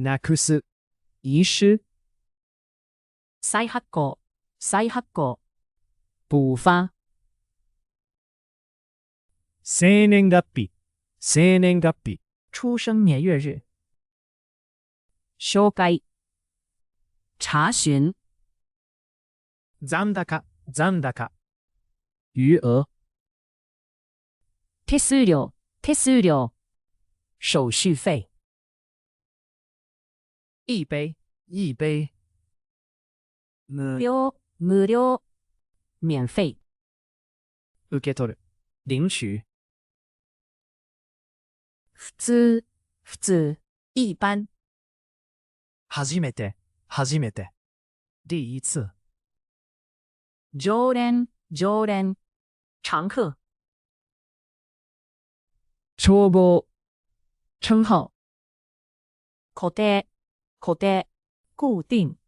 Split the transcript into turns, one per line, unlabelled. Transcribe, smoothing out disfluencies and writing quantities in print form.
なくす、遺失、
再発行、再発行。补发。
生年月日、生年月日。
出生年月日。紹介。查询。
残高、残高。余額。
手数料、手数料。手續費。
一杯、一杯。
無料、無料。免費。
受け取る、領取。
普通、普通。一般。
初めて、初めて。第一次。
常連、常連。常客。
帳簿、称號。
固定、固定。固定。